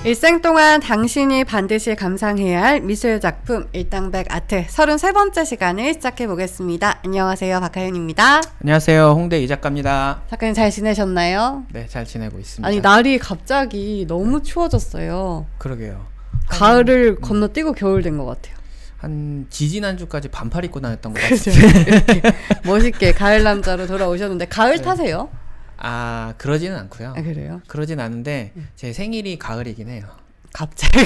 일생 동안 당신이 반드시 감상해야 할 미술 작품 일당백 아트 33번째 시간을 시작해 보겠습니다. 안녕하세요, 박하윤입니다. 안녕하세요, 홍대 이 작가입니다. 작가님 잘 지내셨나요? 네, 잘 지내고 있습니다. 아니, 날이 갑자기 너무 추워졌어요. 그러게요. 가을을 건너뛰고 겨울 된 것 같아요. 한 지지난주까지 반팔 입고 다녔던 것 그죠? 같아요. 이렇게 멋있게 가을 남자로 돌아오셨는데 가을 네. 타세요? 아, 그러지는 않고요. 아, 그래요? 그러진 않은데 제 생일이 가을이긴 해요. 갑자기.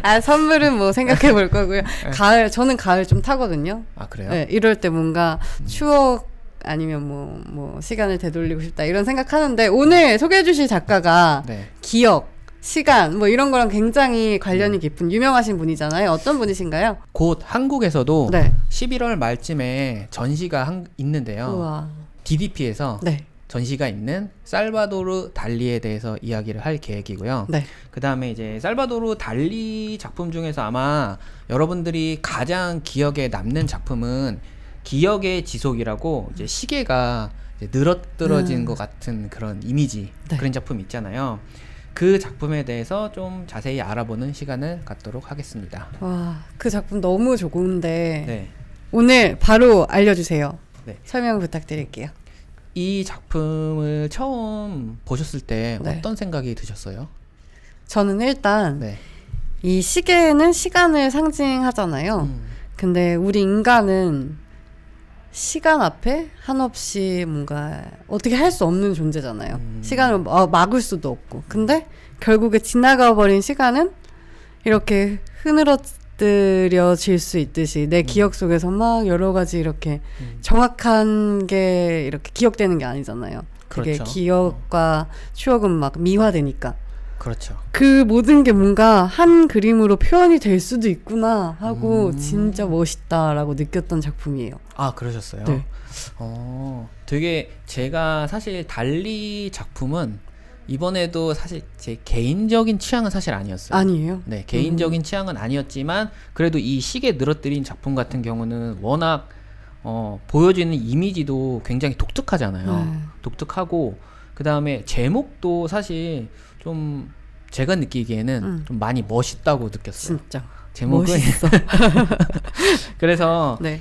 아, 선물은 뭐 생각해 볼 거고요. 가을, 저는 가을 좀 타거든요. 아, 그래요? 네, 이럴 때 뭔가 추억 아니면 뭐 시간을 되돌리고 싶다 이런 생각하는데, 오늘 소개해 주실 작가가 네. 기억, 시간 뭐 이런 거랑 굉장히 관련이 깊은 유명하신 분이잖아요. 어떤 분이신가요? 곧 한국에서도 네. 11월 말쯤에 전시가 있는데요. 우와. DDP에서 네. 전시가 있는 살바도르 달리에 대해서 이야기를 할 계획이고요. 네. 그 다음에 이제 살바도르 달리 작품 중에서 아마 여러분들이 가장 기억에 남는 작품은 기억의 지속이라고, 이제 시계가 이제 늘어뜨러진 것 같은 그런 이미지, 네. 그런 작품 있잖아요. 그 작품에 대해서 좀 자세히 알아보는 시간을 갖도록 하겠습니다. 와, 그 작품 너무 좋은데 네. 오늘 바로 알려주세요. 네. 설명 부탁드릴게요. 이 작품을 처음 보셨을 때 네. 어떤 생각이 드셨어요? 저는 일단 네. 이 시계는 시간을 상징하잖아요. 근데 우리 인간은 시간 앞에 한없이 뭔가 어떻게 할 수 없는 존재잖아요. 시간을 막을 수도 없고. 근데 결국에 지나가 버린 시간은 이렇게 흐느러뜨려질 수 있듯이 내 기억 속에서 막 여러 가지 이렇게 정확한 게 이렇게 기억되는 게 아니잖아요. 그게 그렇죠. 기억과 추억은 막 미화되니까. 그렇죠. 그 모든 게 뭔가 한 그림으로 표현이 될 수도 있구나 하고 진짜 멋있다라고 느꼈던 작품이에요. 아, 그러셨어요? 네. 되게 제가 사실 달리 작품은 이번에도 사실 제 개인적인 취향은 사실 아니었어요. 아니에요? 네, 개인적인 취향은 아니었지만 그래도 이 시계 늘어뜨린 작품 같은 경우는 워낙 보여지는 이미지도 굉장히 독특하잖아요. 독특하고 그 다음에 제목도 사실 좀 제가 느끼기에는 좀 많이 멋있다고 느꼈어요. 진짜 제목은 멋있어. 그래서 네.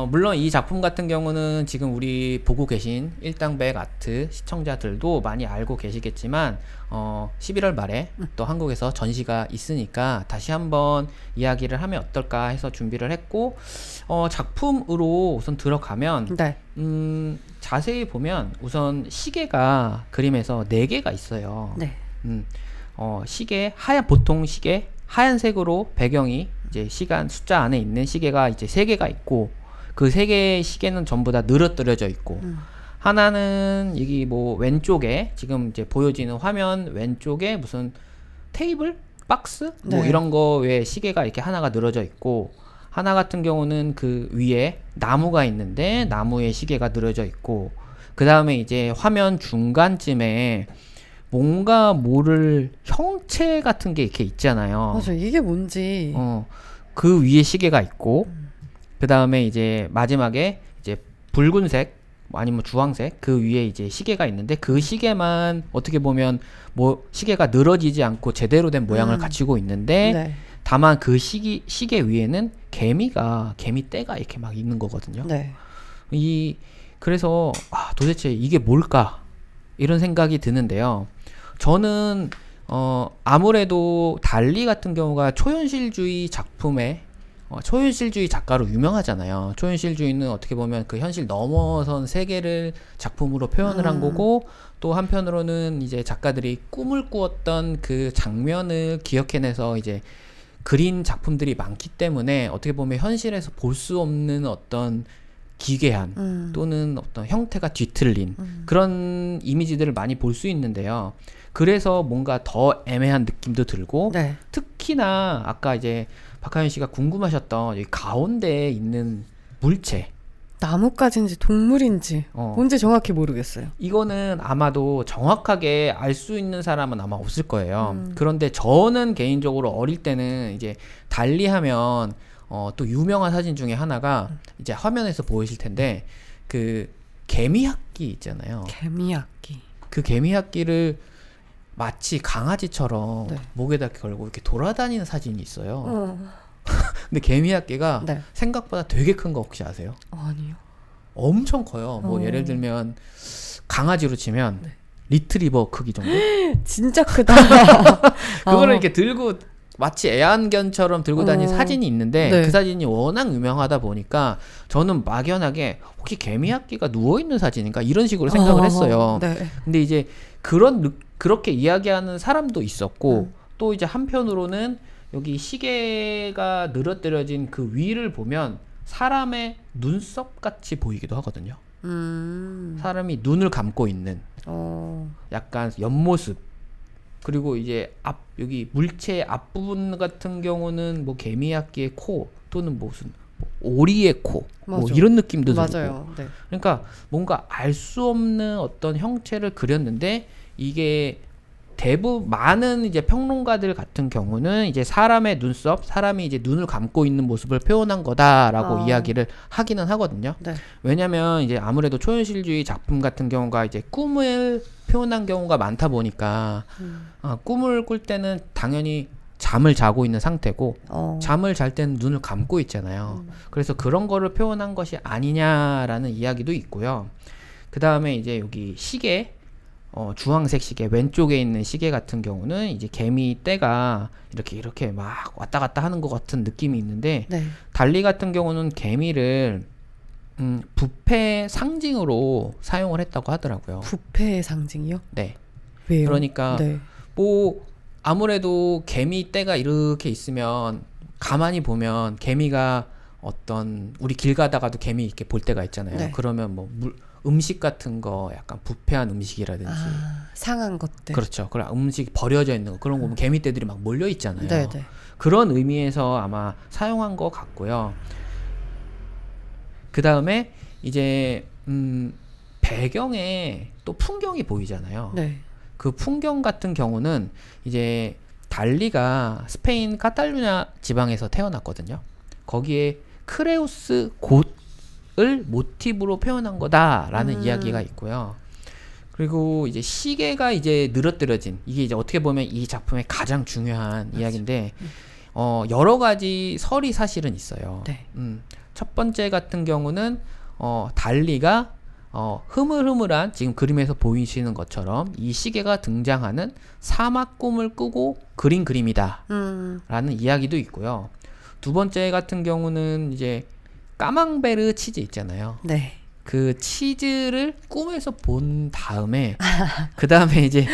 물론 이 작품 같은 경우는 지금 우리 보고 계신 일당백 아트 시청자들도 많이 알고 계시겠지만 11월 말에 또 한국에서 전시가 있으니까 다시 한번 이야기를 하면 어떨까 해서 준비를 했고, 작품으로 우선 들어가면 네. 자세히 보면 우선 시계가 그림에서 4개가 있어요. 네. 시계 보통 시계 하얀색으로 배경이 이제 시간 숫자 안에 있는 시계가 이제 3개가 있고, 그 3개의 시계는 전부 다 늘어뜨려져 있고, 하나는 여기 뭐 왼쪽에 지금 이제 보여지는 화면 왼쪽에 무슨 테이블 박스 뭐 네. 이런 거에 시계가 이렇게 하나가 늘어져 있고, 하나 같은 경우는 그 위에 나무가 있는데 나무에 시계가 늘어져 있고, 그 다음에 이제 화면 중간쯤에 뭔가 모를 형체 같은 게 이렇게 있잖아요. 맞아, 이게 뭔지. 그 위에 시계가 있고, 그 다음에 이제 마지막에 이제 붉은색 아니면 주황색 그 위에 이제 시계가 있는데, 그 시계만 어떻게 보면 뭐 시계가 늘어지지 않고 제대로 된 모양을 갖추고 있는데, 네. 다만 그 시계 위에는 개미 떼가 이렇게 막 있는 거거든요. 네. 그래서 도대체 이게 뭘까 이런 생각이 드는데요. 저는 아무래도 달리 같은 경우가 초현실주의 작품에 초현실주의 작가로 유명하잖아요. 초현실주의는 어떻게 보면 그 현실 넘어선 세계를 작품으로 표현을 한 거고, 또 한편으로는 이제 작가들이 꿈을 꾸었던 그 장면을 기억해내서 이제 그린 작품들이 많기 때문에 어떻게 보면 현실에서 볼 수 없는 어떤 기괴한 또는 어떤 형태가 뒤틀린 그런 이미지들을 많이 볼 수 있는데요. 그래서 뭔가 더 애매한 느낌도 들고, 네. 특히나 아까 이제 박하윤 씨가 궁금하셨던 이 가운데에 있는 물체, 나뭇가지인지 동물인지 뭔지 정확히 모르겠어요. 이거는 아마도 정확하게 알 수 있는 사람은 아마 없을 거예요. 그런데 저는 개인적으로 어릴 때는 이제 달리하면 또 유명한 사진 중에 하나가 이제 화면에서 보이실 텐데, 그 개미학기 있잖아요. 개미학기. 그 개미학기를 마치 강아지처럼 네. 목에다 걸고 이렇게 돌아다니는 사진이 있어요. 근데 개미학계가 네. 생각보다 되게 큰 거 혹시 아세요? 아니요. 엄청 커요. 뭐 예를 들면 강아지로 치면 네. 리트리버 크기 정도? 진짜 크다. 그거를 이렇게 들고 마치 애완견처럼 들고 다니는 사진이 있는데 네. 그 사진이 워낙 유명하다 보니까 저는 막연하게 혹시 개미학기가 누워있는 사진인가 이런 식으로 생각을 했어요. 네. 근데 이제 그렇게 이야기하는 사람도 있었고 또 이제 한편으로는 여기 시계가 늘어뜨려진 그 위를 보면 사람의 눈썹 같이 보이기도 하거든요. 사람이 눈을 감고 있는 약간 옆모습. 그리고 이제 여기 물체 앞부분 같은 경우는 뭐 개미학기의 코 또는 무슨 오리의 코 뭐 이런 느낌도 들고. 맞아요. 네. 그러니까 뭔가 알 수 없는 어떤 형체를 그렸는데 이게 대부분 많은 이제 평론가들 같은 경우는 이제 사람의 눈썹, 사람이 이제 눈을 감고 있는 모습을 표현한 거다라고 이야기를 하기는 하거든요. 네. 왜냐면 이제 아무래도 초현실주의 작품 같은 경우가 이제 꿈을 표현한 경우가 많다 보니까 꿈을 꿀 때는 당연히 잠을 자고 있는 상태고 잠을 잘 때는 눈을 감고 있잖아요. 그래서 그런 거를 표현한 것이 아니냐라는 이야기도 있고요. 그 다음에 이제 여기 시계 주황색 시계 왼쪽에 있는 시계 같은 경우는 이제 개미 떼가 이렇게 막 왔다 갔다 하는 것 같은 느낌이 있는데 네. 달리 같은 경우는 개미를 부패 상징으로 사용을 했다고 하더라고요. 부패의 상징이요? 네. 왜요? 그러니까 네. 뭐 아무래도 개미 떼가 이렇게 있으면 가만히 보면 개미가 어떤 우리 길 가다가도 개미 이렇게 볼 때가 있잖아요. 네. 그러면 뭐 음식 같은 거 약간 부패한 음식이라든지 상한 것들. 그렇죠. 그런 음식 버려져 있는 거 그런 거 보면 개미떼들이 막 몰려 있잖아요. 네네. 그런 의미에서 아마 사용한 것 같고요. 그 다음에 이제 배경에 또 풍경이 보이잖아요. 네. 그 풍경 같은 경우는 이제 달리가 스페인 카탈루냐 지방에서 태어났거든요. 거기에 크레우스 곳을 모티브로 표현한 거다라는 이야기가 있고요. 그리고 이제 시계가 이제 늘어뜨려진 이게 이제 어떻게 보면 이 작품의 가장 중요한 이야기인데 여러 가지 설이 사실은 있어요. 네. 첫 번째 같은 경우는 달리가 흐물흐물한 지금 그림에서 보이시는 것처럼 이 시계가 등장하는 사막 꿈을 꾸고 그린 그림이다 라는 이야기도 있고요. 두 번째 같은 경우는 이제 까망베르 치즈 있잖아요. 네. 그 치즈를 꿈에서 본 다음에 그 다음에 이제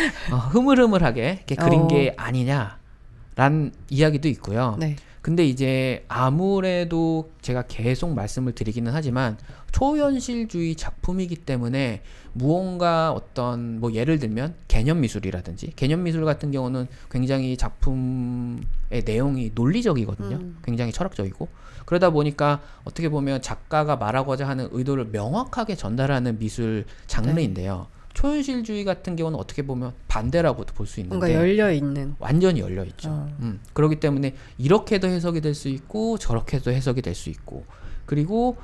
흐물흐물하게 이렇게 그린 게 아니냐라는 이야기도 있고요. 네. 근데 이제 아무래도 제가 계속 말씀을 드리기는 하지만 초현실주의 작품이기 때문에 무언가 어떤 뭐 예를 들면 개념미술이라든지 개념미술 같은 경우는 굉장히 작품의 내용이 논리적이거든요. 굉장히 철학적이고 그러다 보니까 어떻게 보면 작가가 말하고자 하는 의도를 명확하게 전달하는 미술 장르인데요. 초현실주의 같은 경우는 어떻게 보면 반대라고도 볼 수 있는데 뭔가 열려있는 완전히 열려있죠. 그렇기 때문에 이렇게도 해석이 될 수 있고 저렇게도 해석이 될 수 있고 그리고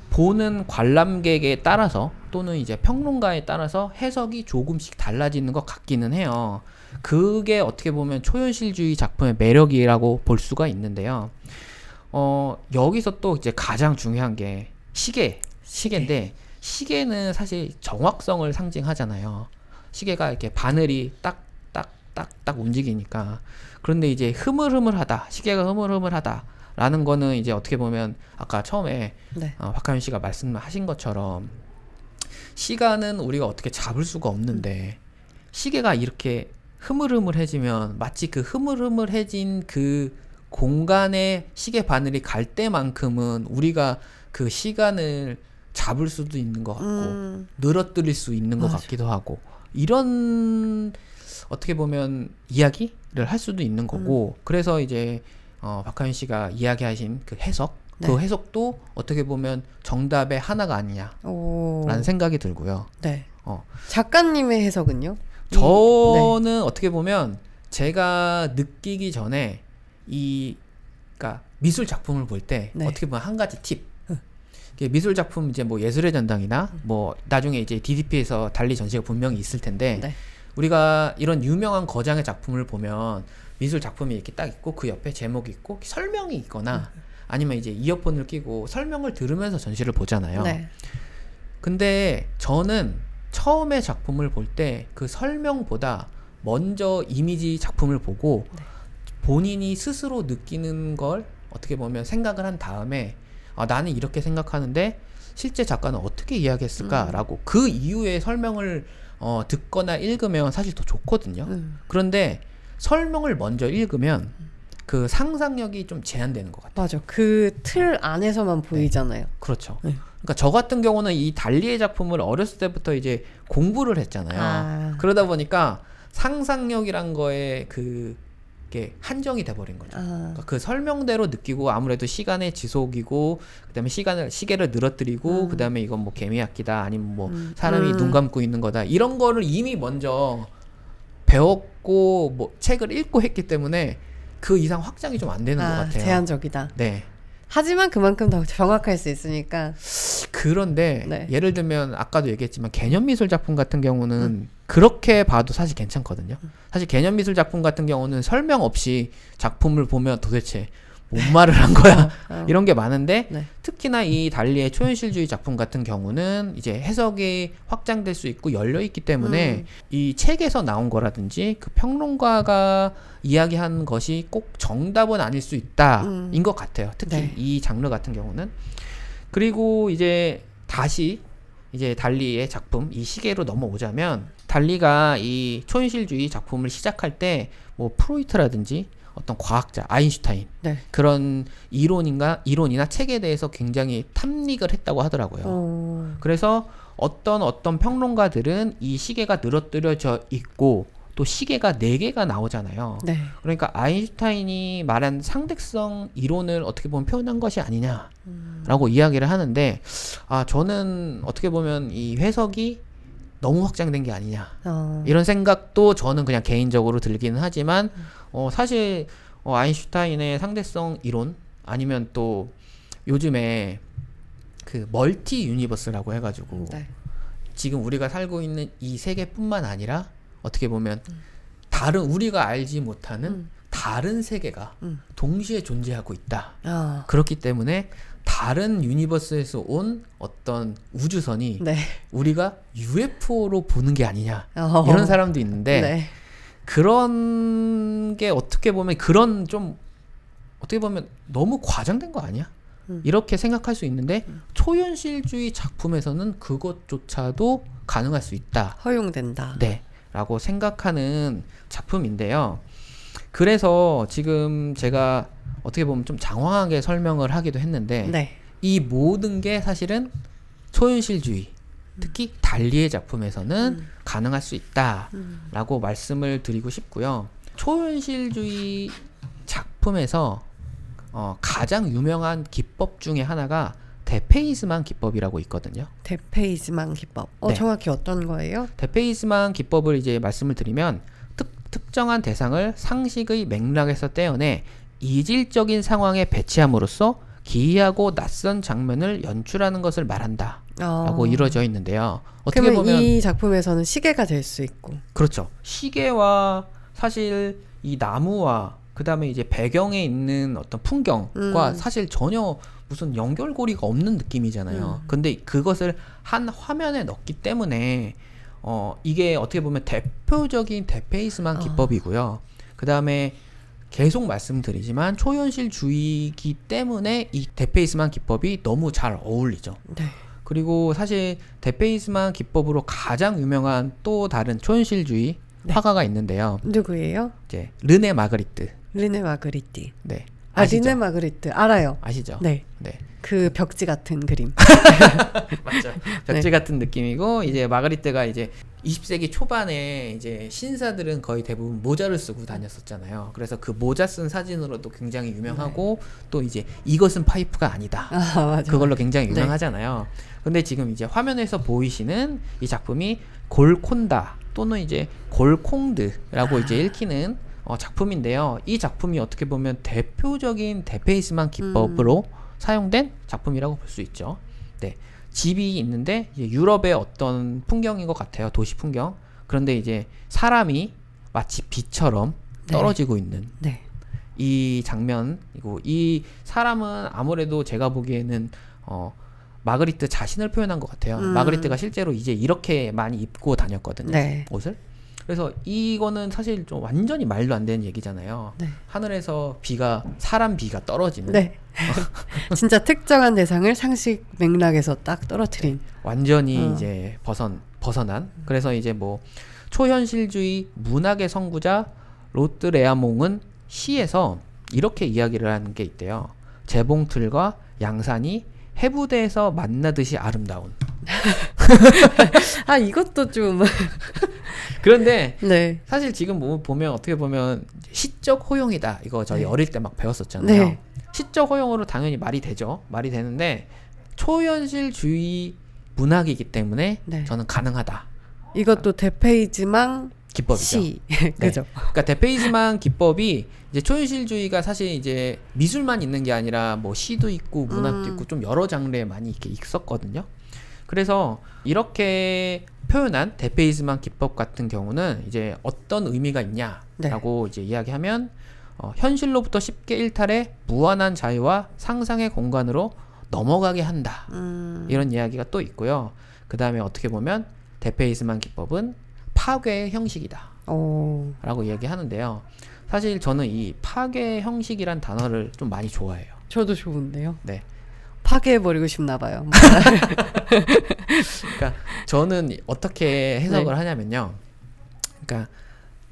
보는 관람객에 따라서 또는 이제 평론가에 따라서 해석이 조금씩 달라지는 것 같기는 해요. 그게 어떻게 보면 초현실주의 작품의 매력이라고 볼 수가 있는데요. 여기서 또 이제 가장 중요한 게 시계인데 시계는 사실 정확성을 상징하잖아요. 시계가 이렇게 바늘이 딱 움직이니까. 그런데 이제 시계가 흐물흐물하다 라는 거는 이제 어떻게 보면 아까 처음에 박하윤 씨가 말씀하신 것처럼 시간은 우리가 어떻게 잡을 수가 없는데 시계가 이렇게 흐물흐물해지면 마치 그 흐물흐물해진 그 공간에 시계 바늘이 갈 때만큼은 우리가 그 시간을 잡을 수도 있는 것 같고 늘어뜨릴 수 있는 것 같기도 하고 이런 어떻게 보면 이야기를 할 수도 있는 거고 그래서 이제 박하윤 씨가 이야기하신 그 해석 그 해석도 어떻게 보면 정답의 하나가 아니냐라는 생각이 들고요. 네. 작가님의 해석은요? 저는 어떻게 보면 제가 느끼기 전에 그러니까 미술 작품을 볼 때 어떻게 보면 한 가지 팁. 미술 작품 이제 뭐 예술의 전당이나 뭐 나중에 이제 DDP에서 달리 전시가 분명히 있을 텐데 우리가 이런 유명한 거장의 작품을 보면 미술 작품이 이렇게 딱 있고 그 옆에 제목이 있고 설명이 있거나 아니면 이제 이어폰을 끼고 설명을 들으면서 전시를 보잖아요. 네. 근데 저는 처음에 작품을 볼 때 그 설명보다 먼저 이미지 작품을 보고 네. 본인이 스스로 느끼는 걸 어떻게 보면 생각을 한 다음에 나는 이렇게 생각하는데 실제 작가는 어떻게 이야기했을까라고 그 이후에 설명을 듣거나 읽으면 사실 더 좋거든요. 그런데 설명을 먼저 읽으면 그 상상력이 좀 제한되는 것 같아요. 맞아. 그 틀 안에서만 보이잖아요. 그렇죠. 네. 그러니까 저 같은 경우는 이 달리의 작품을 어렸을 때부터 이제 공부를 했잖아요. 그러다 보니까 상상력이란 거에 그게 한정이 돼버린 거죠. 그러니까 그 설명대로 느끼고 아무래도 시간의 지속이고 그다음에 시계를 늘어뜨리고 그다음에 이건 뭐 개미악기다 아니면 뭐 사람이 눈 감고 있는 거다 이런 거를 이미 먼저 배웠고 뭐 책을 읽고 했기 때문에 그 이상 확장이 좀 안 되는 것 같아요. 제한적이다. 네. 하지만 그만큼 더 정확할 수 있으니까. 그런데 네. 예를 들면 아까도 얘기했지만 개념미술 작품 같은 경우는 그렇게 봐도 사실 괜찮거든요. 사실 개념미술 작품 같은 경우는 설명 없이 작품을 보면 도대체 뭔 말을 한 거야 이런 게 많은데 네. 특히나 이 달리의 초현실주의 작품 같은 경우는 이제 해석이 확장될 수 있고 열려있기 때문에 이 책에서 나온 거라든지 그 평론가가 이야기한 것이 꼭 정답은 아닐 수 있다 인 것 같아요. 특히 네. 이 장르 같은 경우는. 그리고 이제 다시 이제 달리의 작품 이 시계로 넘어오자면 달리가 이 초현실주의 작품을 시작할 때 뭐 프로이트라든지 어떤 과학자 아인슈타인 네. 그런 이론이나 책에 대해서 굉장히 탐닉을 했다고 하더라고요. 그래서 어떤 평론가들은 이 시계가 늘어뜨려져 있고 또 시계가 4개가 나오잖아요. 네. 그러니까 아인슈타인이 말한 상대성 이론을 어떻게 보면 표현한 것이 아니냐라고 이야기를 하는데 저는 어떻게 보면 이 해석이 너무 확장된 게 아니냐 이런 생각도 저는 그냥 개인적으로 들기는 하지만 사실 아인슈타인의 상대성 이론 아니면 또 요즘에 그 멀티 유니버스라고 해가지고 네. 지금 우리가 살고 있는 이 세계뿐만 아니라 어떻게 보면 다른 우리가 알지 못하는 다른 세계가 동시에 존재하고 있다. 그렇기 때문에 다른 유니버스에서 온 어떤 우주선이 네. 우리가 UFO로 보는 게 아니냐 이런 사람도 있는데 네. 그런 게 어떻게 보면 그런 좀 어떻게 보면 너무 과장된 거 아니야? 이렇게 생각할 수 있는데 초현실주의 작품에서는 그것조차도 가능할 수 있다. 허용된다. 네, 라고 생각하는 작품인데요. 그래서 지금 제가 어떻게 보면 좀 장황하게 설명을 하기도 했는데 네. 이 모든 게 사실은 초현실주의 특히 달리의 작품에서는 가능할 수 있다라고 말씀을 드리고 싶고요. 초현실주의 작품에서 가장 유명한 기법 중에 하나가 데페이스만 기법이라고 있거든요. 데페이스만 기법. 네. 정확히 어떤 거예요? 데페이스만 기법을 이제 말씀을 드리면 특정한 대상을 상식의 맥락에서 떼어내 이질적인 상황에 배치함으로써 기이하고 낯선 장면을 연출하는 것을 말한다 라고 이루어져 있는데요. 어떻게 보면 이 작품에서는 시계가 될 수 있고 그렇죠. 시계와 사실 이 나무와 그 다음에 이제 배경에 있는 어떤 풍경과 사실 전혀 무슨 연결고리가 없는 느낌이잖아요. 근데 그것을 한 화면에 넣기 때문에 이게 어떻게 보면 대표적인 데페이스만 기법이고요. 그 다음에 계속 말씀드리지만 초현실주의이기 때문에 이 데페이스만 기법이 너무 잘 어울리죠. 네. 그리고 사실 데페이스만 기법으로 가장 유명한 또 다른 초현실주의 화가가 있는데요. 누구예요? 이제 르네 마그리트. 르네 마그리트. 네. 아시죠? 르네 마그리트 알아요. 아시죠? 네. 네. 그 벽지 같은 그림. 맞죠. 벽지 같은 느낌이고 이제 마그리트가 이제 20세기 초반에 이제 신사들은 거의 대부분 모자를 쓰고 다녔었잖아요. 그래서 그 모자 쓴 사진으로도 굉장히 유명하고 또 이제 이것은 파이프가 아니다. 맞아. 그걸로 굉장히 유명하잖아요. 근데 지금 이제 화면에서 보이시는 이 작품이 골콘다 또는 이제 골콩드라고 이제 읽히는 작품인데요. 이 작품이 어떻게 보면 대표적인 데페이스만 기법으로 사용된 작품이라고 볼 수 있죠. 네. 집이 있는데 이제 유럽의 어떤 풍경인 것 같아요. 도시 풍경. 그런데 이제 사람이 마치 비처럼 떨어지고 있는 이 장면이고, 이 사람은 아무래도 제가 보기에는 마그리트 자신을 표현한 것 같아요. 마그리트가 실제로 이제 이렇게 많이 입고 다녔거든요. 옷을. 그래서 이거는 사실 좀 완전히 말도 안 되는 얘기잖아요. 하늘에서 사람 비가 떨어지는. 진짜 특정한 대상을 상식 맥락에서 딱 떨어뜨린. 완전히 이제 벗어난. 그래서 이제 뭐 초현실주의 문학의 선구자 로트 레아몽은 시에서 이렇게 이야기를 하는 게 있대요. 재봉틀과 양산이 해부대에서 만나듯이 아름다운. 이것도 좀. 그런데 사실 지금 보면 어떻게 보면 시적 호용이다. 이거 저희 어릴 때 막 배웠었잖아요. 시적 호용으로 당연히 말이 되죠. 말이 되는데 초현실주의 문학이기 때문에 저는 가능하다. 이것도 대페이지망 기법이죠. 그죠? 그러니까 대페이지망 기법이 이제 초현실주의가 사실 이제 미술만 있는 게 아니라 뭐 시도 있고 문학도 있고 좀 여러 장르에 많이 이렇게 있었거든요. 그래서 이렇게 표현한 대페이지망 기법 같은 경우는 이제 어떤 의미가 있냐라고 이제 이야기하면 현실로부터 쉽게 일탈해 무한한 자유와 상상의 공간으로 넘어가게 한다. 이런 이야기가 또 있고요. 그 다음에 어떻게 보면 대페이지망 기법은 파괴의 형식이다. 라고 이야기하는데요. 사실 저는 이 파괴 형식이란 단어를 좀 많이 좋아해요. 저도 좋은데요. 네. 파괴해버리고 싶나 봐요. 그러니까 저는 어떻게 해석을 하냐면요. 그러니까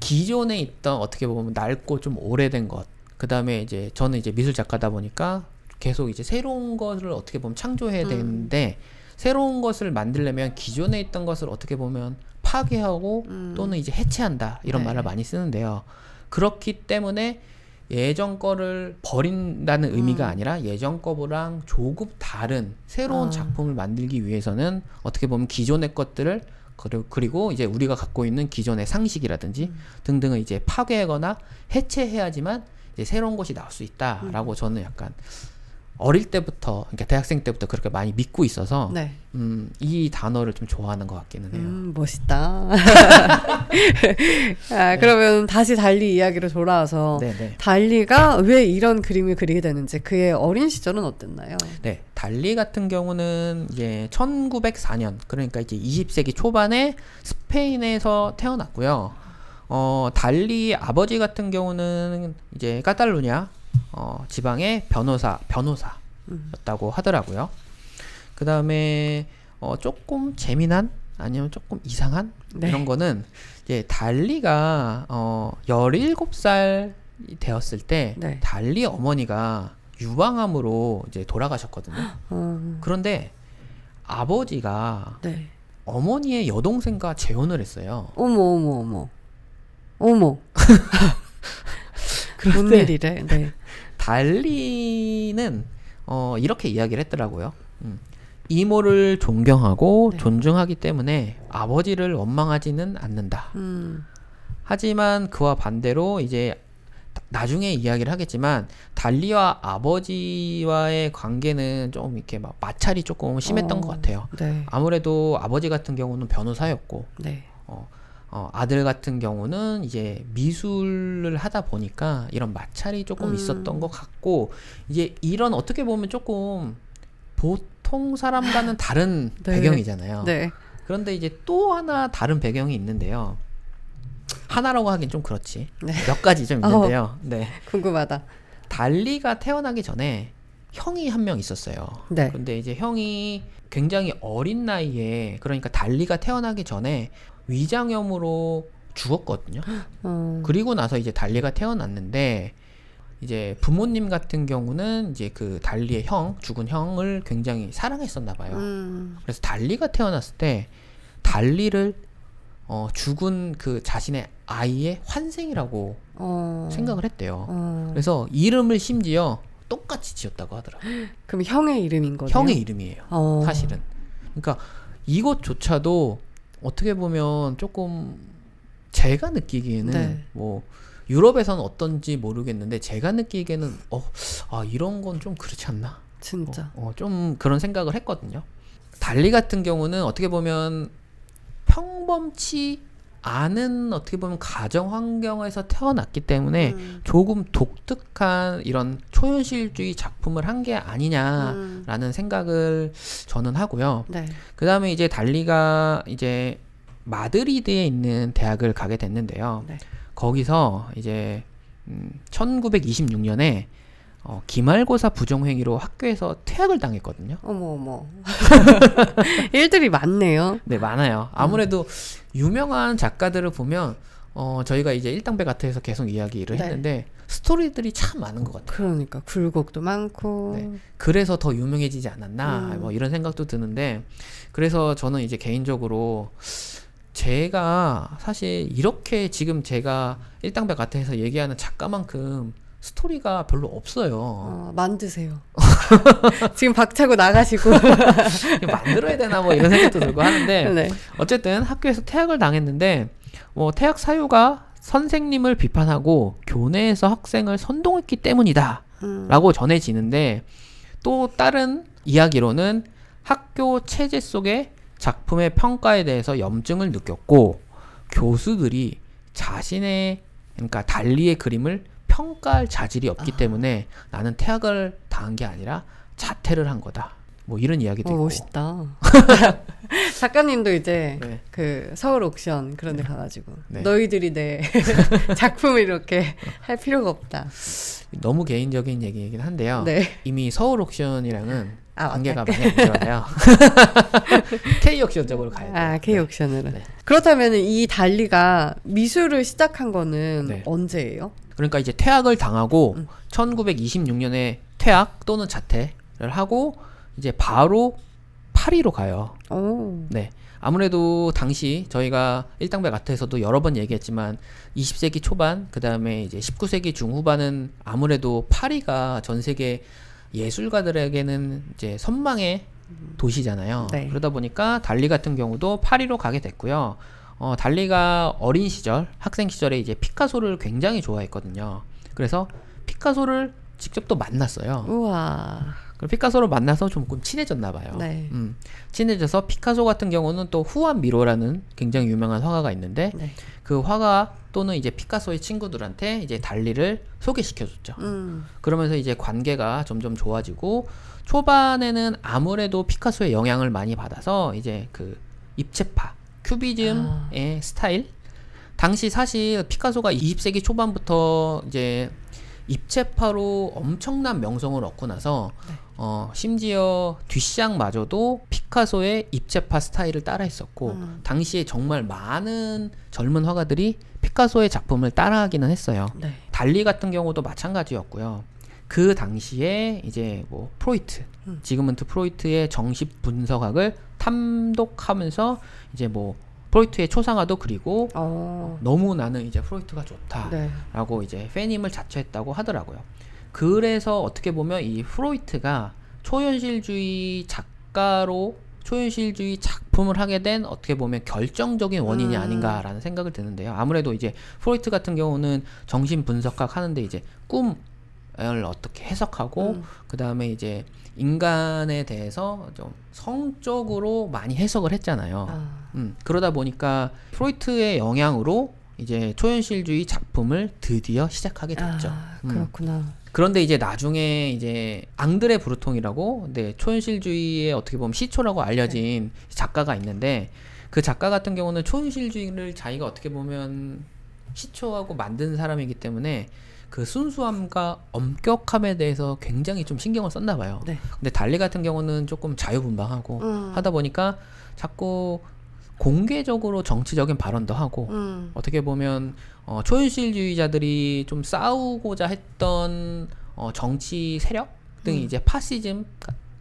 기존에 있던 어떻게 보면 낡고 좀 오래된 것, 그 다음에 이제 저는 이제 미술 작가다 보니까 계속 이제 새로운 것을 어떻게 보면 창조해야 되는데, 새로운 것을 만들려면 기존에 있던 것을 어떻게 보면 파괴하고 또는 이제 해체한다, 이런 말을 많이 쓰는데요. 그렇기 때문에 예전 거를 버린다는 의미가 아니라 예전 거랑 조금 다른 새로운 작품을 만들기 위해서는 어떻게 보면 기존의 것들을 그리고 이제 우리가 갖고 있는 기존의 상식이라든지 등등을 이제 파괴하거나 해체해야지만 이제 새로운 것이 나올 수 있다라고 저는 약간 어릴 때부터, 그러니까 대학생 때부터 그렇게 많이 믿고 있어서 이 단어를 좀 좋아하는 것 같기는 해요. 멋있다. 그러면 다시 달리 이야기로 돌아와서 달리가 왜 이런 그림을 그리게 되는지, 그의 어린 시절은 어땠나요? 네, 달리 같은 경우는 이제 1904년, 그러니까 이제 20세기 초반에 스페인에서 태어났고요. 달리 아버지 같은 경우는 이제 카탈루냐 지방의 변호사였다고 하더라고요. 그 다음에 조금 재미난, 아니면 조금 이상한 이런 거는 이제 달리가 17살이 되었을 때 달리 어머니가 유방암으로 이제 돌아가셨거든요. 그런데 아버지가 어머니의 여동생과 재혼을 했어요. 어머. 그런데 뭔 일이래? 달리는 이렇게 이야기를 했더라고요. 이모를 존경하고 존중하기 때문에 아버지를 원망하지는 않는다. 하지만 그와 반대로 이제 나중에 이야기를 하겠지만 달리와 아버지와의 관계는 좀 이렇게 막 마찰이 조금 심했던 것 같아요. 아무래도 아버지 같은 경우는 변호사였고 아들 같은 경우는 이제 미술을 하다 보니까 이런 마찰이 조금 있었던 것 같고, 이제 이런 어떻게 보면 조금 보통 사람과는 다른 배경이잖아요. 그런데 이제 또 하나 다른 배경이 있는데요. 하나라고 하긴 좀 그렇지. 몇 가지 좀 있는데요. 궁금하다. 달리가 태어나기 전에 형이 한 명 있었어요. 근데 이제 형이 굉장히 어린 나이에, 그러니까 달리가 태어나기 전에 위장염으로 죽었거든요. 그리고 나서 이제 달리가 태어났는데, 이제 부모님 같은 경우는 이제 그 달리의 죽은 형을 굉장히 사랑했었나 봐요. 그래서 달리가 태어났을 때 달리를 죽은 그 자신의 아이의 환생이라고 생각을 했대요. 그래서 이름을 심지어 똑같이 지었다고 하더라고요. 그럼 형의 이름인 거예요? 형의 이름이에요. 사실은. 그러니까 이것조차도 어떻게 보면 조금 제가 느끼기에는 뭐 유럽에서는 어떤지 모르겠는데 제가 느끼기에는 이런 건 좀 그렇지 않나? 진짜. 좀 그런 생각을 했거든요. 달리 같은 경우는 어떻게 보면 평범치 아는 어떻게 보면 가정 환경에서 태어났기 때문에 조금 독특한 이런 초현실주의 작품을 한 게 아니냐라는 생각을 저는 하고요. 네. 그 다음에 이제 달리가 이제 마드리드에 있는 대학을 가게 됐는데요. 네. 거기서 이제 1926년에 기말고사 부정행위로 학교에서 퇴학을 당했거든요. 어머. 일들이 많네요. 네, 많아요. 아무래도 유명한 작가들을 보면 저희가 이제 일당백아트에서 계속 이야기를 네. 했는데 스토리들이 참 많은 것 같아요. 그러니까 굴곡도 많고. 네. 그래서 더 유명해지지 않았나 뭐 이런 생각도 드는데, 그래서 저는 이제 개인적으로 제가 사실 이렇게 지금 제가 일당백아트에서 얘기하는 작가만큼 스토리가 별로 없어요. 만드세요. 지금 박차고 나가시고 만들어야 되나 뭐 이런 생각도 들고 하는데 네. 어쨌든 학교에서 퇴학을 당했는데 뭐 퇴학 사유가 선생님을 비판하고 교내에서 학생을 선동했기 때문이다 라고 전해지는데, 또 다른 이야기로는 학교 체제 속에 작품의 평가에 대해서 염증을 느꼈고 교수들이 자신의, 그러니까 달리의 그림을 평가할 자질이 없기 때문에 나는 퇴학을 당한 게 아니라 자퇴를 한 거다. 뭐 이런 이야기도 있고. 멋있다. 작가님도 이제 네. 그 서울 옥션 그런 데 가가지고 네. 너희들이 내 작품을 이렇게 할 필요가 없다. 너무 개인적인 얘기이긴 한데요. 네. 이미 서울 옥션이랑은 관계가 맞다. 많이 안 좋아요. K 옥션 쪽으로 가야 돼요. K 옥션으로. 네. 그렇다면 이 달리가 미술을 시작한 거는 네. 언제예요? 그러니까 이제 퇴학을 당하고 1926년에 퇴학 또는 자퇴를 하고 이제 바로 파리로 가요. 오. 네. 아무래도 당시 저희가 일당백아트에서도 여러 번 얘기했지만 20세기 초반, 그 다음에 이제 19세기 중후반은 아무래도 파리가 전 세계 예술가들에게는 이제 선망의 도시잖아요. 네. 그러다 보니까 달리 같은 경우도 파리로 가게 됐고요. 달리가 어린 시절, 학생 시절에 이제 피카소를 굉장히 좋아했거든요. 그래서 피카소를 직접 또 만났어요. 우와. 그럼 피카소를 만나서 조금 친해졌나 봐요. 네. 친해져서 피카소 같은 경우는 또 후안 미로라는 굉장히 유명한 화가가 있는데 네. 그 화가 또는 이제 피카소의 친구들한테 이제 달리를 소개시켜줬죠. 그러면서 이제 관계가 점점 좋아지고, 초반에는 아무래도 피카소의 영향을 많이 받아서 이제 그 입체파, 큐비즘의 스타일. 당시 사실 피카소가 20세기 초반부터 이제 입체파로 엄청난 명성을 얻고 나서 네. 심지어 뒷샹마저도 피카소의 입체파 스타일을 따라했었고 당시에 정말 많은 젊은 화가들이 피카소의 작품을 따라하기는 했어요. 네. 달리 같은 경우도 마찬가지였고요. 그 당시에 이제 뭐 프로이트, 지그문트 프로이트의 정식 분석학을 탐독하면서 이제 뭐 프로이트의 초상화도 그리고 너무 나는 이제 프로이트가 좋다라고 네. 이제 페님을 자처했다고 하더라고요. 그래서 어떻게 보면 이 프로이트가 초현실주의 작가로 초현실주의 작품을 하게 된 어떻게 보면 결정적인 원인이 아닌가라는 생각을 드는데요. 아무래도 이제 프로이트 같은 경우는 정신 분석학 하는데 이제 꿈을 어떻게 해석하고 그 다음에 이제 인간에 대해서 좀 성적으로 많이 해석을 했잖아요. 그러다 보니까 프로이트의 영향으로 이제 초현실주의 작품을 드디어 시작하게 됐죠. 그렇구나. 그런데 이제 나중에 이제 앙드레 브루통이라고, 네, 초현실주의의 어떻게 보면 시초라고 알려진 네. 작가가 있는데, 그 작가 같은 경우는 초현실주의를 자기가 어떻게 보면 시초하고 만든 사람이기 때문에 그 순수함과 엄격함에 대해서 굉장히 좀 신경을 썼나 봐요. 네. 근데 달리 같은 경우는 조금 자유분방하고 하다 보니까 자꾸 공개적으로 정치적인 발언도 하고 어떻게 보면 초현실주의자들이 좀 싸우고자 했던 정치 세력 등이 이제 파시즘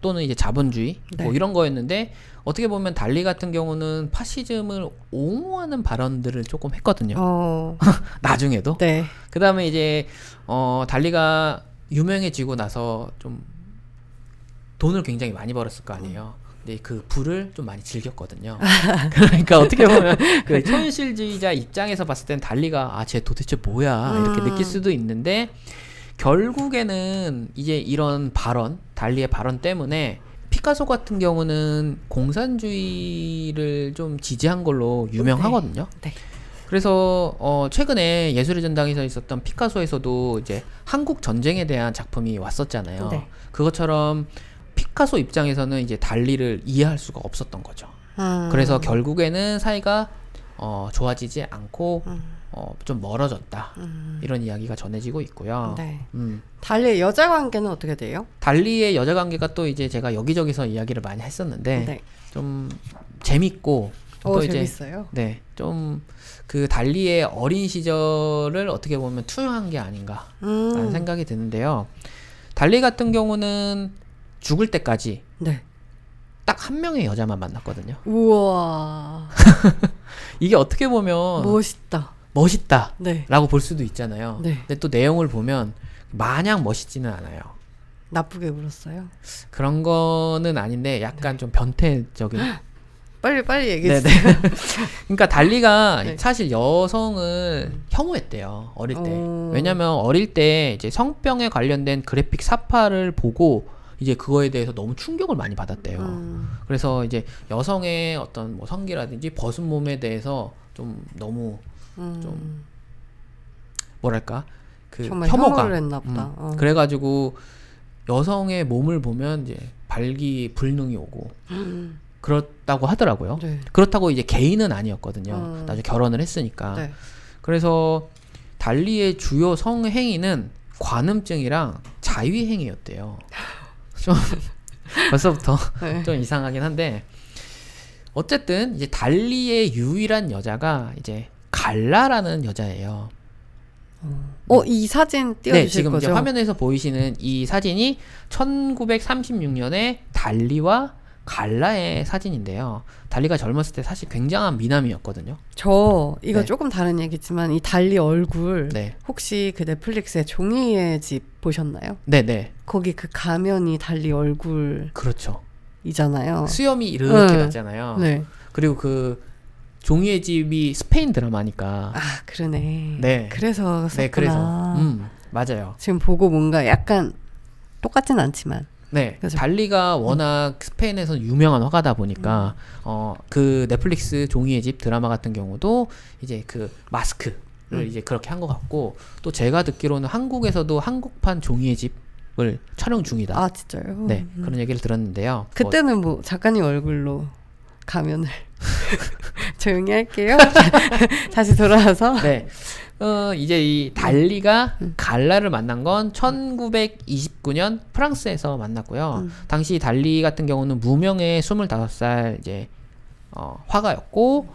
또는 이제 자본주의 네. 뭐 이런 거였는데, 어떻게 보면 달리 같은 경우는 파시즘을 옹호하는 발언들을 조금 했거든요. 나중에도. 네. 그 다음에 이제 달리가 유명해지고 나서 좀 돈을 굉장히 많이 벌었을 거 아니에요. 근데 그 부를 좀 많이 즐겼거든요. 그러니까 어떻게 보면 그 초현실주의자 입장에서 봤을 땐 달리가 쟤 도대체 뭐야 이렇게 느낄 수도 있는데, 결국에는 이제 이런 발언, 달리의 발언 때문에 피카소 같은 경우는 공산주의를 좀 지지한 걸로 유명하거든요. 네. 네. 그래서 최근에 예술의 전당에서 있었던 피카소에서도 이제 한국 전쟁에 대한 작품이 왔었잖아요. 네. 그것처럼 피카소 입장에서는 이제 달리를 이해할 수가 없었던 거죠. 그래서 결국에는 사이가 좋아지지 않고 좀 멀어졌다. 이런 이야기가 전해지고 있고요. 네. 달리의 여자 관계는 어떻게 돼요? 달리의 여자 관계가 또 이제 제가 여기저기서 이야기를 많이 했었는데 네. 좀 재밌고 또 이제 재밌어요. 네, 좀 그 달리의 어린 시절을 어떻게 보면 투영한 게 아닌가라는 생각이 드는데요. 달리 같은 경우는 죽을 때까지 네. 딱 한 명의 여자만 만났거든요. 우와. 이게 어떻게 보면 멋있다. 네. 라고 볼 수도 있잖아요. 네. 근데 또 내용을 보면 마냥 멋있지는 않아요. 나쁘게 울었어요? 그런 거는 아닌데 약간 좀 변태적인. 빨리 얘기해 주세요. 그러니까 달리가 네. 사실 여성을 혐오했대요. 어릴 때. 왜냐면 어릴 때 이제 성병에 관련된 그래픽 사파를 보고 이제 그거에 대해서 너무 충격을 많이 받았대요. 그래서 이제 여성의 어떤 뭐 성기라든지 벗은 몸에 대해서 좀 너무 좀 뭐랄까 그 정말 혐오가 혐오를 했나 보다. 그래가지고 여성의 몸을 보면 이제 발기불능이 오고 그렇다고 하더라고요. 네. 그렇다고 이제 개인은 아니었거든요. 나중에 결혼을 했으니까. 네. 그래서 달리의 주요 성행위는 관음증이랑 자위행위였대요. 좀 벌써부터 네. 좀 이상하긴 한데 어쨌든 이제 달리의 유일한 여자가 이제 갈라라는 여자예요. 이 사진 띄워주실 네, 지금 거죠? 이제 화면에서 보이시는 이 사진이 1936년에 달리와 갈라의 사진인데요. 달리가 젊었을 때 사실 굉장한 미남이었거든요. 저 이거 네. 조금 다른 얘기지만 이 달리 얼굴 네. 혹시 그 넷플릭스의 종이의 집 보셨나요? 네네. 거기 그 가면이 달리 얼굴이잖아요. 그렇죠. 수염이 이렇게 났잖아요. 네. 그리고 그 종이의 집이 스페인 드라마니까. 아 그러네. 네. 그래서 썼구나. 네, 그래서 맞아요. 지금 보고 뭔가 약간 똑같진 않지만. 네, 그래서 달리가 워낙 스페인에서 유명한 화가다 보니까 그 넷플릭스 종이의 집 드라마 같은 경우도 이제 그 마스크를 이제 그렇게 한 것 같고 또 제가 듣기로는 한국에서도 한국판 종이의 집을 촬영 중이다. 아 진짜요? 네, 그런 얘기를 들었는데요. 그때는 뭐 작가님 얼굴로 가면을 조용히 할게요. 다시 돌아와서. 네. 이제 이 달리가 갈라를 만난 건 1929년 프랑스에서 만났고요. 당시 달리 같은 경우는 무명의 25살 이제 화가였고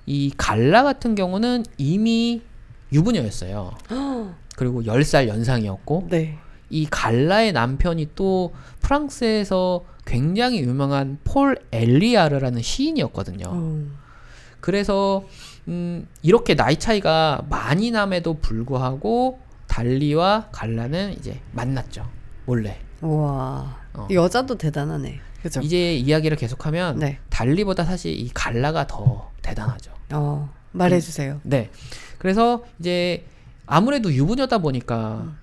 이 갈라 같은 경우는 이미 유부녀였어요. 그리고 10살 연상이었고 네. 이 갈라의 남편이 또 프랑스에서 굉장히 유명한 폴 엘리아르라는 시인이었거든요. 그래서 이렇게 나이 차이가 많이 남에도 불구하고 달리와 갈라는 이제 만났죠. 몰래. 와. 여자도 대단하네. 그죠? 이제 이야기를 계속하면 네. 달리보다 사실 이 갈라가 더 대단하죠. 말해주세요. 네. 그래서 이제 아무래도 유부녀다 보니까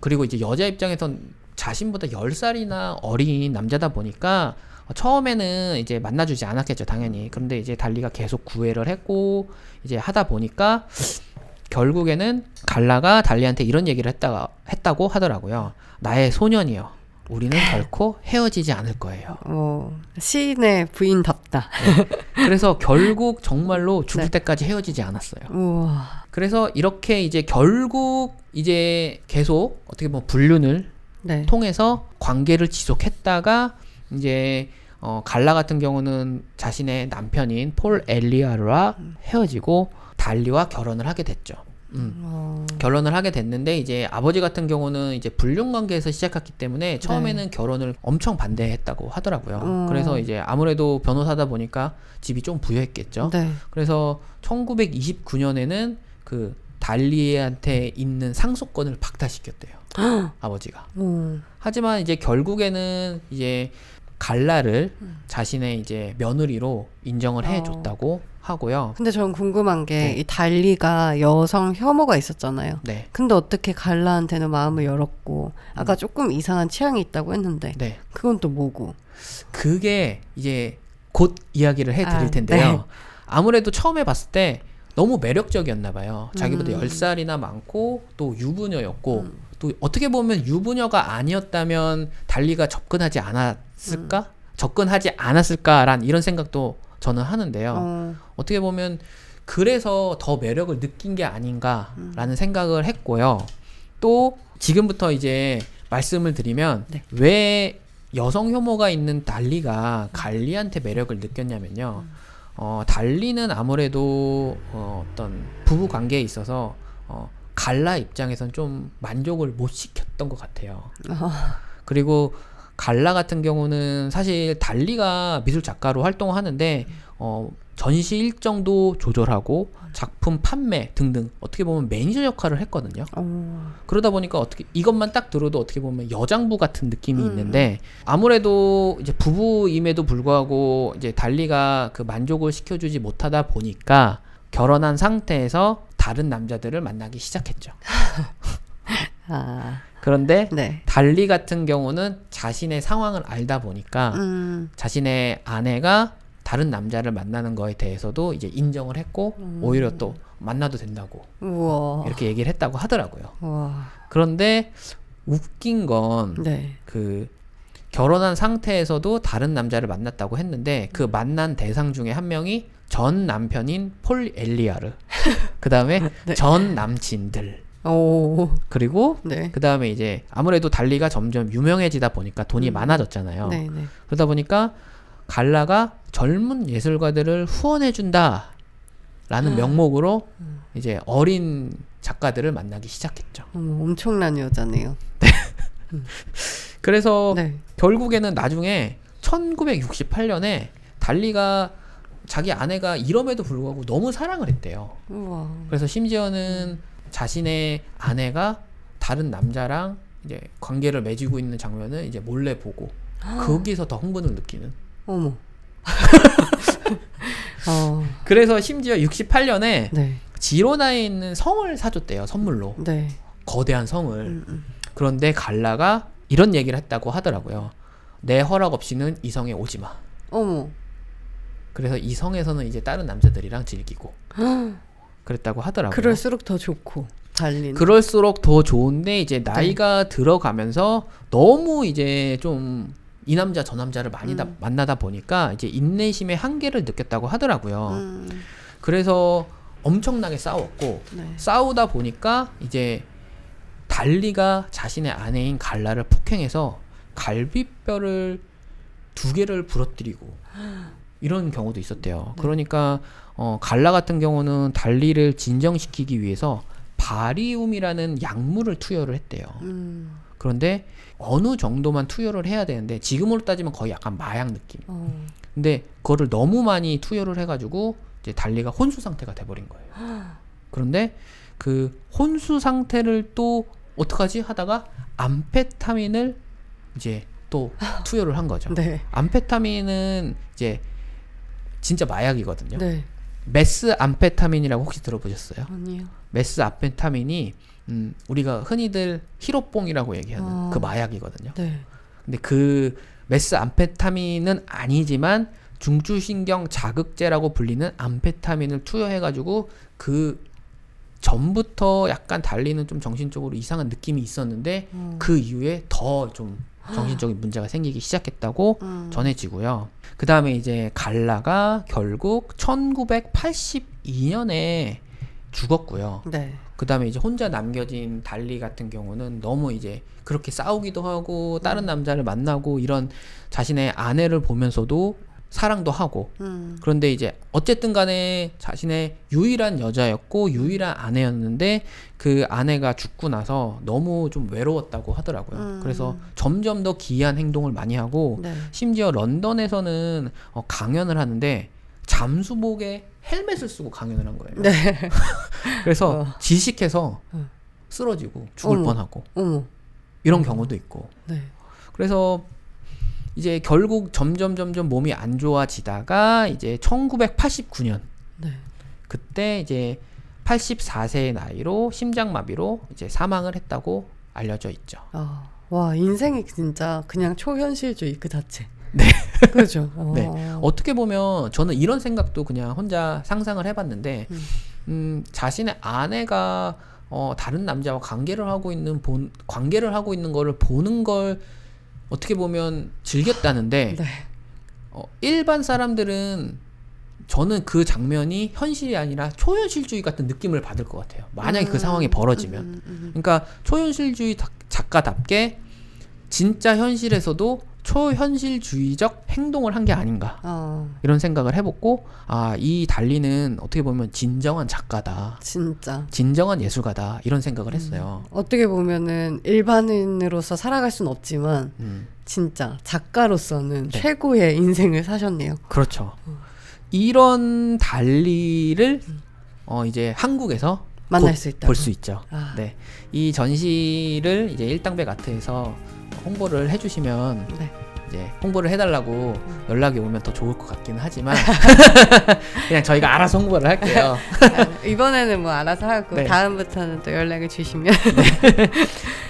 그리고 이제 여자 입장에선 자신보다 10살이나 어린 남자다 보니까 처음에는 이제 만나주지 않았겠죠, 당연히. 그런데 이제 달리가 계속 구애를 했고 이제 하다 보니까 결국에는 갈라가 달리한테 이런 얘기를 했다고 하더라고요. 나의 소년이여, 우리는 결코 헤어지지 않을 거예요. 시인의 부인답다. 네. 그래서 결국 정말로 죽을 네. 때까지 헤어지지 않았어요. 우와. 그래서 이렇게 이제 결국 이제 계속 어떻게 보면 불륜을 네. 통해서 관계를 지속했다가 이제 갈라 같은 경우는 자신의 남편인 폴 엘리아르와 헤어지고 달리와 결혼을 하게 됐죠. 결혼을 하게 됐는데 이제 아버지 같은 경우는 이제 불륜 관계에서 시작했기 때문에 처음에는 네. 결혼을 엄청 반대했다고 하더라고요. 그래서 이제 아무래도 변호사다 보니까 집이 좀 부유했겠죠. 네. 그래서 1929년에는 그 달리한테 있는 상속권을 박탈시켰대요. 아버지가. 하지만 이제 결국에는 이제 갈라를 자신의 이제 며느리로 인정을 해줬다고 하고요. 근데 저는 궁금한 게 이 네. 달리가 여성 혐오가 있었잖아요. 네. 근데 어떻게 갈라한테는 마음을 열었고 아까 조금 이상한 취향이 있다고 했는데 네. 그건 또 뭐고? 그게 이제 곧 이야기를 해드릴 텐데요. 네. 아무래도 처음에 봤을 때 너무 매력적이었나 봐요. 자기보다 10살이나 많고 또 유부녀였고 또 어떻게 보면 유부녀가 아니었다면 달리가 접근하지 않았을까란 이런 생각도 저는 하는데요. 어떻게 보면 그래서 더 매력을 느낀 게 아닌가라는 생각을 했고요. 또 지금부터 이제 말씀을 드리면 네. 왜 여성 혐오가 있는 달리가 갈리한테 매력을 느꼈냐면요. 달리는 아무래도 어떤 부부 관계에 있어서 갈라 입장에선 좀 만족을 못 시켰던 것 같아요. 그리고 갈라 같은 경우는 사실 달리가 미술 작가로 활동을 하는데 전시 일정도 조절하고 작품 판매 등등 어떻게 보면 매니저 역할을 했거든요. 그러다 보니까 어떻게 이것만 딱 들어도 어떻게 보면 여장부 같은 느낌이 있는데 아무래도 이제 부부임에도 불구하고 이제 달리가 그 만족을 시켜주지 못하다 보니까 결혼한 상태에서 다른 남자들을 만나기 시작했죠. 그런데 네. 달리 같은 경우는 자신의 상황을 알다 보니까 자신의 아내가 다른 남자를 만나는 거에 대해서도 이제 인정을 했고 오히려 또 만나도 된다고 우와. 이렇게 얘기를 했다고 하더라고요. 우와. 그런데 웃긴 건 그 결혼한 상태에서도 다른 남자를 만났다고 했는데 그 만난 대상 중에 한 명이 전 남편인 폴 엘리아르 그 다음에 네. 전 남친들 오. 그리고 네. 그 다음에 이제 아무래도 달리가 점점 유명해지다 보니까 돈이 많아졌잖아요. 네, 네. 그러다 보니까 갈라가 젊은 예술가들을 후원해준다 라는 명목으로 이제 어린 작가들을 만나기 시작했죠. 엄청난 여자네요. 그래서 네. 결국에는 나중에 1968년에 달리가 자기 아내가 이럼에도 불구하고 너무 사랑을 했대요. 우와. 그래서 심지어는 자신의 아내가 다른 남자랑 이제 관계를 맺고 있는 장면을 이제 몰래 보고 거기서 더 흥분을 느끼는. 어머. 그래서 심지어 68년에 네. 지로나에 있는 성을 사줬대요. 선물로. 네. 거대한 성을. 그런데 갈라가 이런 얘기를 했다고 하더라고요. 내 허락 없이는 이 성에 오지 마. 어머. 그래서 이 성에서는 이제 다른 남자들이랑 즐기고 그랬다고 하더라고요. 그럴수록 더 좋고 달리는. 그럴수록 더 좋은데 이제 나이가 들어가면서 너무 이제 좀 이 남자 저 남자를 많이 만나다 보니까 이제 인내심의 한계를 느꼈다고 하더라고요. 그래서 엄청나게 싸웠고 네. 싸우다 보니까 이제 달리가 자신의 아내인 갈라를 폭행해서 갈비뼈를 2개를 부러뜨리고 이런 경우도 있었대요. 네. 그러니까 갈라 같은 경우는 달리를 진정시키기 위해서 바리움이라는 약물을 투여를 했대요. 그런데 어느 정도만 투여를 해야 되는데 지금으로 따지면 거의 약간 마약 느낌. 근데 그거를 너무 많이 투여를 해가지고 이제 달리가 혼수 상태가 돼버린 거예요. 그런데 그 혼수 상태를 또 어떡하지 하다가 암페타민을 이제 또 투여를 한 거죠. 네. 암페타민은 이제 진짜 마약이거든요. 네. 메스 암페타민이라고 혹시 들어보셨어요? 아니요. 메스 암페타민이 우리가 흔히들 히로뽕이라고 얘기하는 그 마약이거든요. 네. 근데 그 메스 암페타민은 아니지만 중추신경 자극제라고 불리는 암페타민을 투여해가지고 그 전부터 약간 달리는 좀 정신적으로 이상한 느낌이 있었는데 그 이후에 더 좀 정신적인 문제가 생기기 시작했다고 전해지고요. 그 다음에 이제 갈라가 결국 1982년에 죽었고요. 네. 그 다음에 이제 혼자 남겨진 달리 같은 경우는 너무 이제 그렇게 싸우기도 하고 다른 남자를 만나고 이런 자신의 아내를 보면서도 사랑도 하고 그런데 이제 어쨌든 간에 자신의 유일한 여자였고 유일한 아내였는데 그 아내가 죽고 나서 너무 좀 외로웠다고 하더라고요. 그래서 점점 더 기이한 행동을 많이 하고 네. 심지어 런던에서는 강연을 하는데 잠수복에 헬멧을 쓰고 강연을 한 거예요. 네. 그래서 질식해서 쓰러지고 죽을 어머. 뻔하고 어머. 이런 경우도 있고 네. 그래서 이제 결국 점점 몸이 안 좋아지다가 이제 1989년 네. 그때 이제 84세의 나이로 심장마비로 이제 사망을 했다고 알려져 있죠. 와, 인생이 진짜 그냥 초현실주의 그 자체. 네. 그렇죠. 네. 어떻게 보면 저는 이런 생각도 그냥 혼자 상상을 해봤는데 자신의 아내가 다른 남자와 관계를 하고 있는 거를 보는 걸 어떻게 보면 즐겼다는데 네. 일반 사람들은 저는 그 장면이 현실이 아니라 초현실주의 같은 느낌을 받을 것 같아요. 만약에 그 상황이 벌어지면. 그러니까 초현실주의 작가답게 진짜 현실에서도 초현실주의적 행동을 한 게 아닌가 이런 생각을 해봤고, 이 달리는 어떻게 보면 진정한 작가다, 진짜 진정한 예술가다 이런 생각을 했어요. 어떻게 보면은 일반인으로서 살아갈 수는 없지만 진짜 작가로서는 네. 최고의 인생을 사셨네요. 그렇죠. 이런 달리를 이제 한국에서 만날 수 있다. 볼 수 있죠. 네, 이 전시를 이제 일당백 아트에서 홍보를 해주시면 네. 이제 홍보를 해달라고 연락이 오면 더 좋을 것 같기는 하지만 그냥 저희가 알아서 홍보를 할게요. 이번에는 뭐 알아서 하고 네. 다음부터는 또 연락을 주시면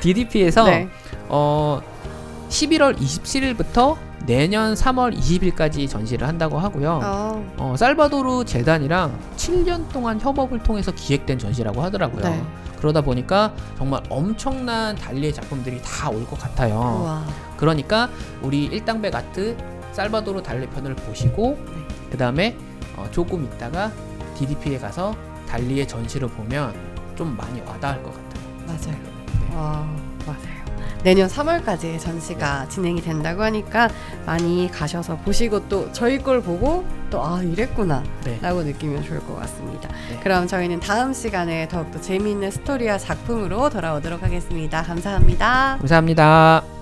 DDP에서 네. 11월 27일부터 내년 3월 20일까지 전시를 한다고 하고요. 살바도르 재단이랑 7년 동안 협업을 통해서 기획된 전시라고 하더라고요. 네. 그러다 보니까 정말 엄청난 달리의 작품들이 다 올 것 같아요. 우와. 그러니까 우리 일당백 아트 살바도르 달리 편을 보시고 그 다음에 조금 있다가 DDP에 가서 달리의 전시를 보면 좀 많이 와닿을 것 같아요. 맞아요. 네. 맞아요. 내년 3월까지 전시가 진행이 된다고 하니까 많이 가셔서 보시고 또 저희 걸 보고 또 이랬구나 네. 라고 느끼면 좋을 것 같습니다. 네. 그럼 저희는 다음 시간에 더욱더 재미있는 스토리와 작품으로 돌아오도록 하겠습니다. 감사합니다. 감사합니다.